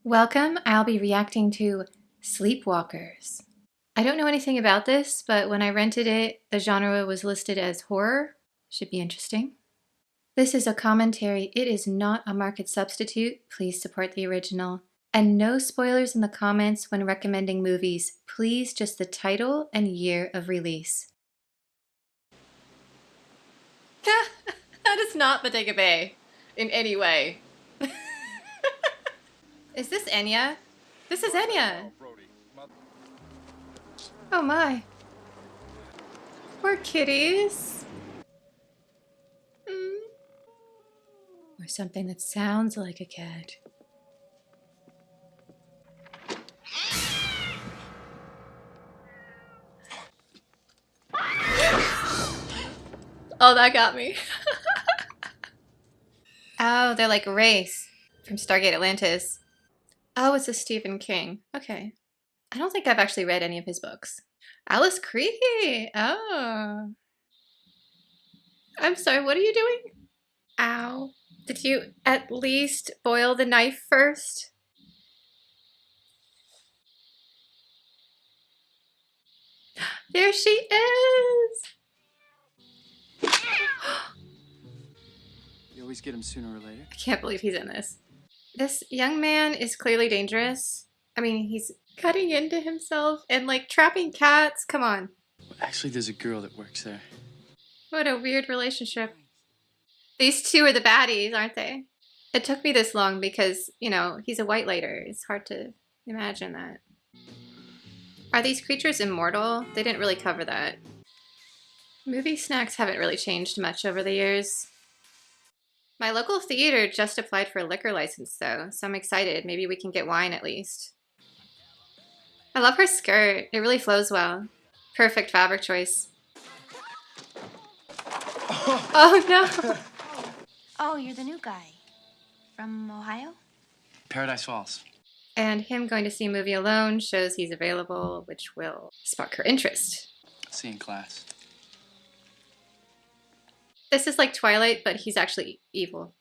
Welcome, I'll be reacting to Sleepwalkers. I don't know anything about this, but when I rented it, the genre was listed as horror. Should be interesting. This is a commentary. It is not a market substitute. Please support the original. And no spoilers in the comments when recommending movies. Please just the title and year of release. That is not Bodega Bay in any way. Is this Enya? This is Enya. Oh my. Poor kitties. Or something that sounds like a cat. Oh, that got me. Oh, they're like Race from Stargate Atlantis. Oh, it's a Stephen King. Okay. I don't think I've actually read any of his books. Alice Creed. Oh. I'm sorry, what are you doing? Ow. Did you at least boil the knife first? There she is! You always get him sooner or later. I can't believe he's in this. This young man is clearly dangerous. I mean, he's cutting into himself and like trapping cats. Come on. Actually, there's a girl that works there. What a weird relationship. These two are the baddies, aren't they? It took me this long because, you know, he's a white lighter. It's hard to imagine that. Are these creatures immortal? They didn't really cover that. Movie snacks haven't really changed much over the years. My local theater just applied for a liquor license though, so I'm excited. Maybe we can get wine at least. I love her skirt. It really flows well. Perfect fabric choice. Oh no! Oh, you're the new guy. From Ohio? Paradise Falls. And him going to see a movie alone shows he's available, which will spark her interest. See you in class. This is like Twilight, but he's actually evil.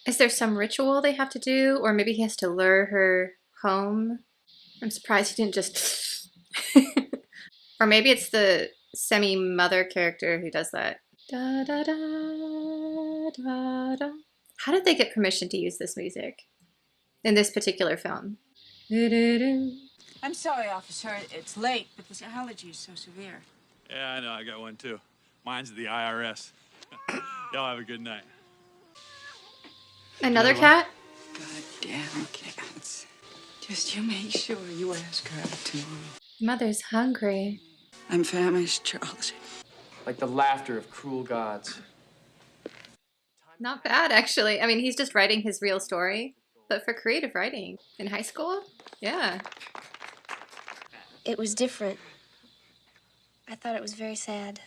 Is there some ritual they have to do? Or maybe he has to lure her home? I'm surprised he didn't just... Or maybe it's the semi-mother character who does that. Da, da, da, da, da. How did they get permission to use this music in this particular film? I'm sorry, officer. It's late, but this allergy is so severe. Yeah, I know. I got one too. Mine's the IRS. Y'all have a good night. Another cat? Goddamn cats. Just you make sure you ask her out tomorrow. Mother's hungry. I'm famished, Charles. Like the laughter of cruel gods. Not bad, actually. I mean, he's just writing his real story, but for creative writing. In high school? Yeah. It was different. I thought it was very sad.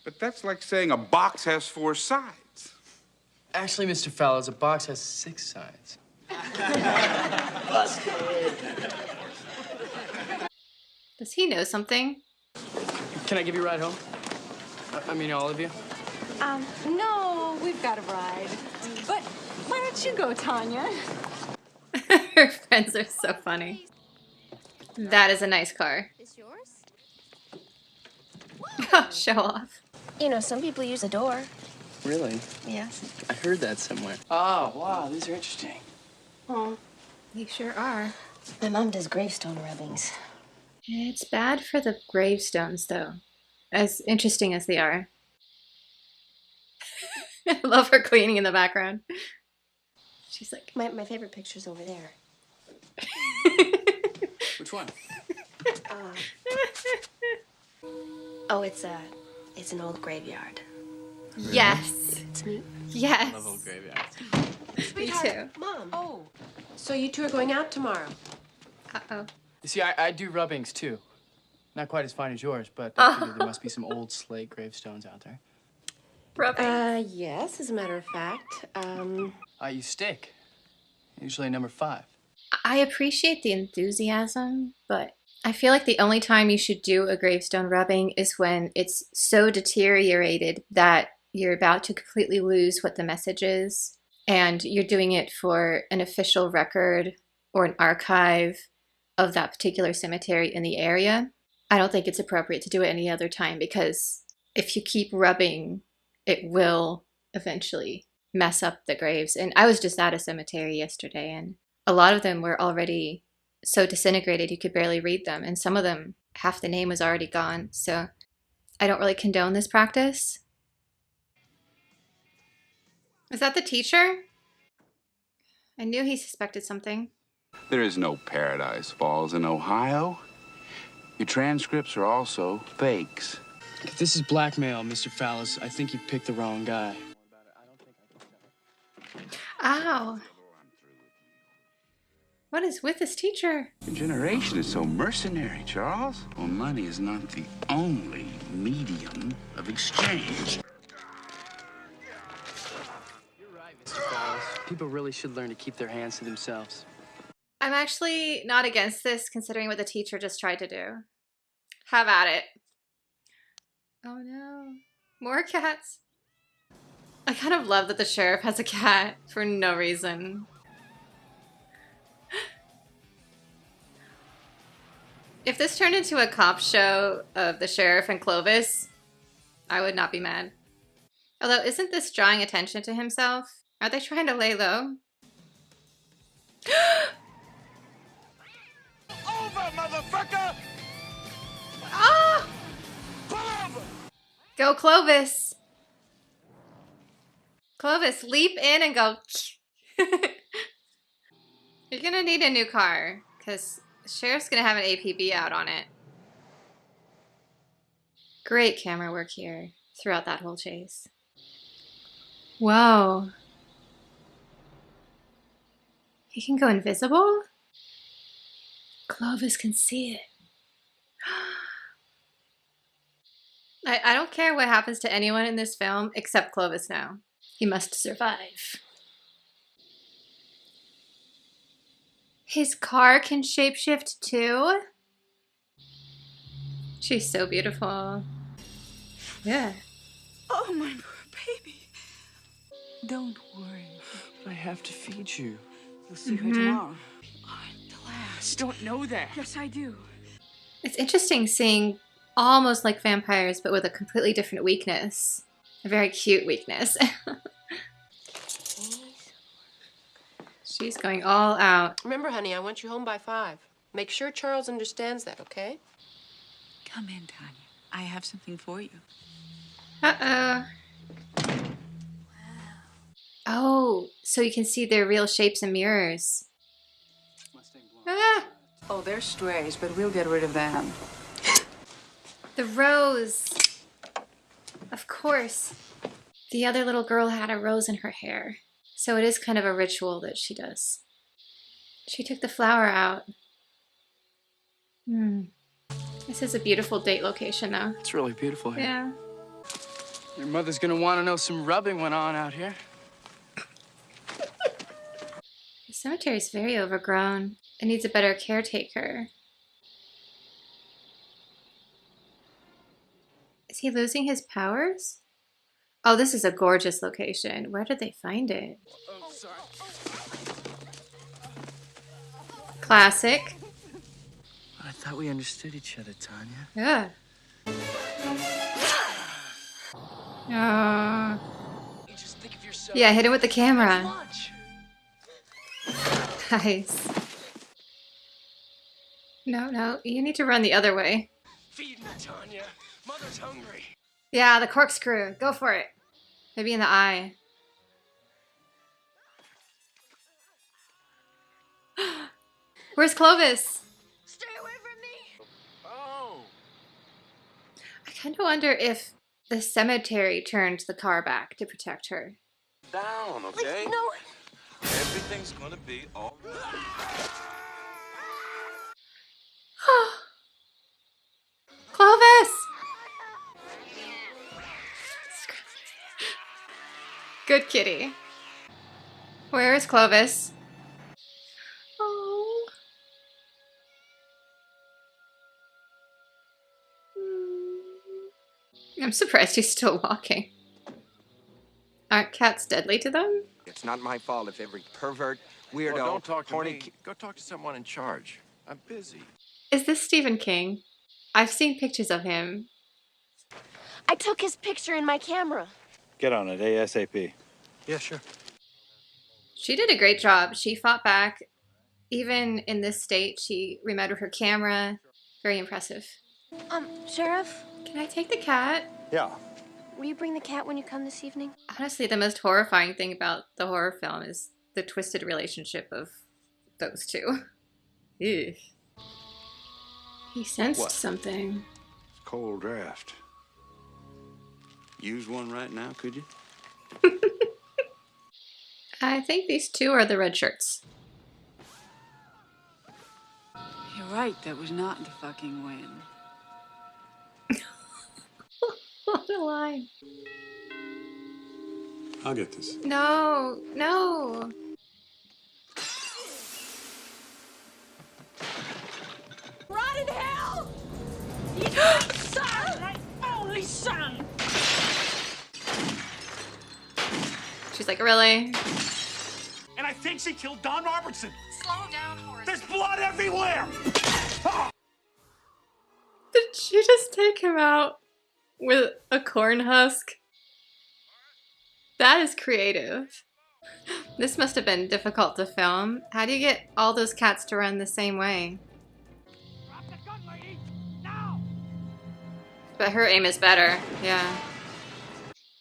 But that's like saying a box has 4 sides. Actually, Mr. Fallows, a box has 6 sides. Does he know something? Can I give you a ride home? I mean, all of you? No, we've got a ride. But why don't you go, Tanya? Her friends are so funny. That is a nice car. Is yours? Oh, show off. You know, some people use a door. Really? Yeah. I heard that somewhere. Oh, wow, these are interesting. Oh. They sure are. My mom does gravestone rubbings. It's bad for the gravestones, though. As interesting as they are. I love her cleaning in the background. She's like... My favorite picture's over there. Which one? Oh, it's an old graveyard. Yes. It's neat. Yes. Love old graveyards. Me too. Mom. Oh. So you two are going out tomorrow? Uh-oh. You see, I do rubbings, too. Not quite as fine as yours, but I figured there must be some old slate gravestones out there. Rubbing. Yes, as a matter of fact. You stick. Usually number 5. I appreciate the enthusiasm, but I feel like the only time you should do a gravestone rubbing is when it's so deteriorated that you're about to completely lose what the message is. and you're doing it for an official record or an archive of that particular cemetery in the area, I don't think it's appropriate to do it any other time, because if you keep rubbing, it will eventually mess up the graves. And I was just at a cemetery yesterday, and a lot of them were already so disintegrated you could barely read them, and some of them, half the name was already gone. So I don't really condone this practice. Is that the teacher? I knew he suspected something. There is no Paradise Falls in Ohio. Your transcripts are also fakes. If this is blackmail, Mr. Fallis, I think you picked the wrong guy. Ow. What is with this teacher? Your generation is so mercenary, Charles. Well, money is not the only medium of exchange. You're right, Mr. Fallis. People really should learn to keep their hands to themselves. I'm actually not against this, considering what the teacher just tried to do. Have at it. Oh no. More cats. I kind of love that the sheriff has a cat for no reason. If this turned into a cop show of the sheriff and Clovis, I would not be mad. Although, isn't this drawing attention to himself? Are they trying to lay low? Over, motherfucker! Ah! Go Clovis! Clovis, leap in and go. You're gonna need a new car, because the sheriff's gonna have an APB out on it. Great camera work here throughout that whole chase. Whoa. He can go invisible? Clovis can see it. I don't care what happens to anyone in this film except Clovis now. He must survive. His car can shapeshift too? She's so beautiful. Yeah. Oh, my poor baby. Don't worry. I have to feed you. You'll see her tomorrow. I'm the last. Don't know that. Yes, I do. It's interesting seeing almost like vampires, but with a completely different weakness. A very cute weakness. She's going all out. Remember, honey, I want you home by 5. Make sure Charles understands that, okay? Come in, Tanya. I have something for you. Uh-oh. Oh, so you can see their real shapes in mirrors. Ah, Oh, they're strays, but we'll get rid of them. the rose. Of course. The other little girl had a rose in her hair. So it is kind of a ritual that she does. She took the flower out. This is a beautiful date location though. It's really beautiful here. Yeah. Your mother's gonna want to know some rubbing went on out here. The cemetery is very overgrown. It needs a better caretaker. Is he losing his powers? Oh, this is a gorgeous location. Where did they find it? Oh, sorry. Classic. I thought we understood each other, Tanya. Yeah. You just think of yourself. Yeah, hit it with the camera. Lunch. Nice. No, you need to run the other way. Feed me, Tanya. Mother's hungry. Yeah, the corkscrew. Go for it. Maybe in the eye. Where's Clovis? Stay away from me! Oh! I kind of wonder if the cemetery turned the car back to protect her. Down, okay? No! Everything's gonna be all right. Clovis! Good kitty. Where is Clovis? Oh. I'm surprised he's still walking. Aren't cats deadly to them? It's not my fault if every pervert, weirdo, Well, don't talk to horny... me. Go talk to someone in charge. I'm busy. Is this Stephen King? I've seen pictures of him. I took his picture in my camera. Get on it, ASAP. Yeah, sure. She did a great job. She fought back. Even in this state, she remembered her camera. Very impressive. Sheriff, Can I take the cat? Yeah. will you bring the cat when you come this evening? Honestly, the most horrifying thing about the horror film is the twisted relationship of those two. Ew. He sensed What? something. Cold draft. Use one right now, could you? I think these two are the red shirts. You're right, that was not the fucking win. What a line. I'll get this. No, no. Rot in hell! Son! My only son! She's like, really? And I think she killed Don Robertson. Slow down, Horace. There's blood everywhere. Did she just take him out with a corn husk? That is creative. This must have been difficult to film. How do you get all those cats to run the same way? Drop the gun, lady. Now. But her aim is better. Yeah.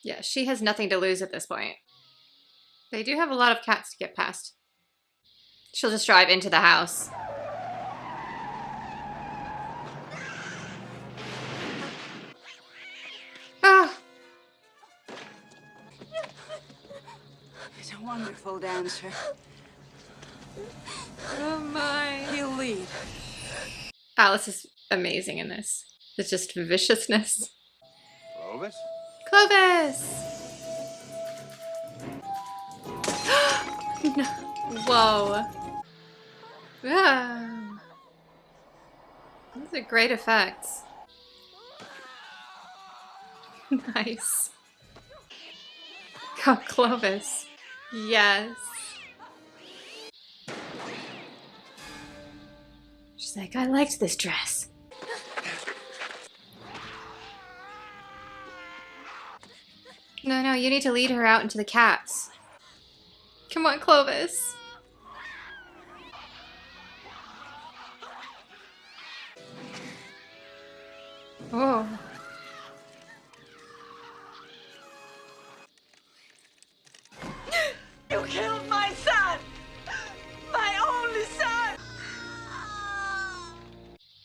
Yeah, she has nothing to lose at this point. They do have a lot of cats to get past. She'll just drive into the house. Ah! He's a wonderful dancer. Oh my. He'll lead. Alice is amazing in this. It's just viciousness. Clovis? Clovis! No. Whoa. Wow. Those are great effects. Nice. Go, Clovis. Yes. She's like, I liked this dress. No, you need to lead her out into the cats. Come on, Clovis. Oh. You killed my son! My only son!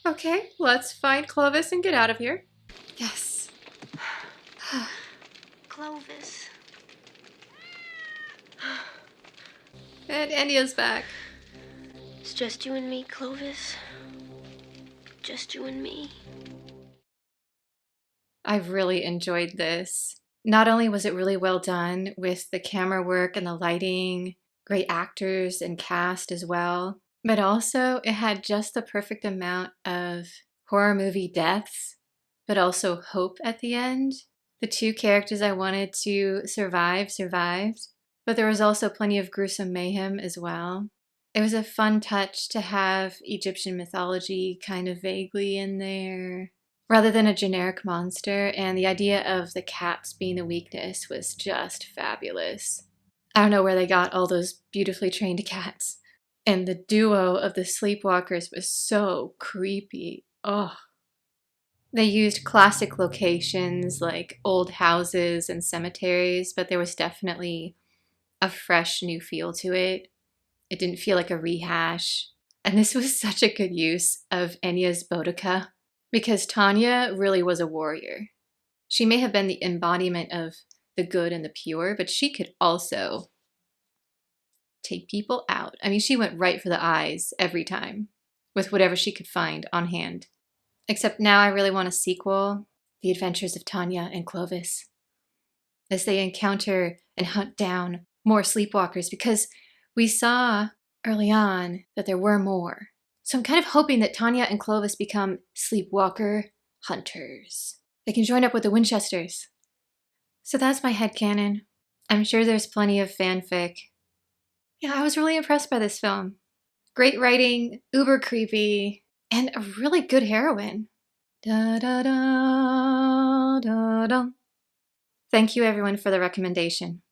Okay, let's find Clovis and get out of here. Yes. Clovis. And India's back. It's just you and me, Clovis. Just you and me. I've really enjoyed this. Not only was it really well done with the camera work and the lighting, great actors and cast as well, but also it had just the perfect amount of horror movie deaths, but also hope at the end. The two characters I wanted to survive survived, but there was also plenty of gruesome mayhem as well. It was a fun touch to have Egyptian mythology kind of vaguely in there, rather than a generic monster, and the idea of the cats being the weakness was just fabulous. I don't know where they got all those beautifully trained cats. And the duo of the Sleepwalkers was so creepy. Oh. They used classic locations like old houses and cemeteries, but there was definitely a fresh new feel to it. It didn't feel like a rehash. And this was such a good use of Enya's Boudica, because Tanya really was a warrior. She may have been the embodiment of the good and the pure, but she could also take people out. I mean, she went right for the eyes every time with whatever she could find on hand. Except now I really want a sequel, The Adventures of Tanya and Clovis, as they encounter and hunt down more sleepwalkers, because we saw early on that there were more. So I'm kind of hoping that Tanya and Clovis become sleepwalker hunters. They can join up with the Winchesters. So that's my headcanon. I'm sure there's plenty of fanfic. Yeah, I was really impressed by this film. Great writing, uber creepy, and a really good heroine. Da da da da da. Thank you everyone for the recommendation.